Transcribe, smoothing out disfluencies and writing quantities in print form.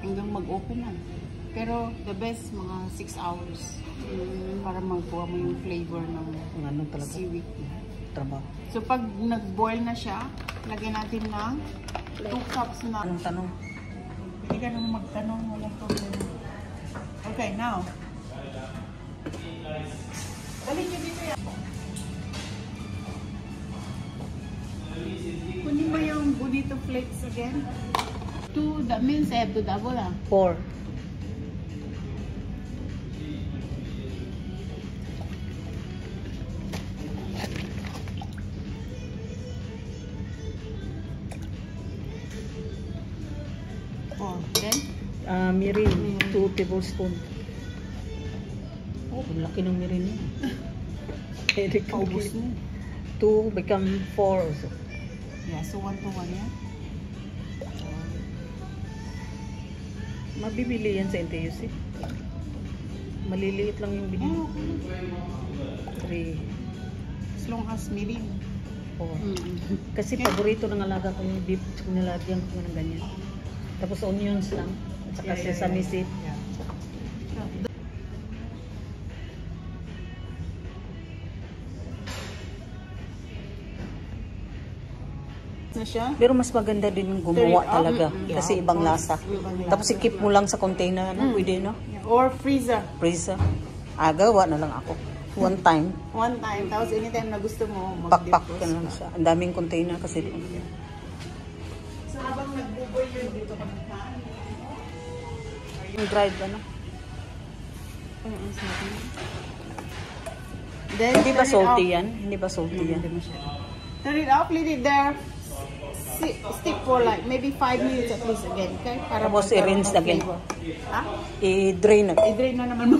hanggang mag-open na. Pero the best, mga 6 hours. Para magkuha mo yung flavor ng seaweed. Trabaho. So pag nag-boil na siya, lagyan natin ng 2 cups na. Anong tanong? Hindi ka naman magtanong, walang problema. Okay, now. Dalhin nyo dito yan. Kunin mo yung bonito flakes again. 2, that means I have to double 4. Then? Mirin, 2 tablespoon. Oh, ang laki ng mirin niya. Pwede kang 2 become 4 also. Yeah, so 1 to 1 yan. Mabibili yan sa NTUC. Maliliit lang yung binili. 3. As long as mirin. 4. Kasi paborito ng alaga ko yung beef. Nilagyan ko ng ganyan. Tapos onions lang. At saka sesame seed. Yeah. Na siya. Pero mas maganda din yung gumawa talaga. Kasi ibang lasa. Tapos i-keep mo lang sa container. Pwede, no? Or freezer. Freezer. Gawa na lang ako. One time. One time. Tapos anytime na gusto mo, Pack-pack ka na lang siya. Ang daming container kasi. So habang nagbuboy yun, dito ka magkaan. Yung dried, ano? Then, Hindi ba salty yan? Hindi ba salty yan? Turn it off, leave it there. Stick for like maybe 5 minutes at least again, okay? Para Tapos i-rinse again. Ha? I-drain na. I-drain na naman.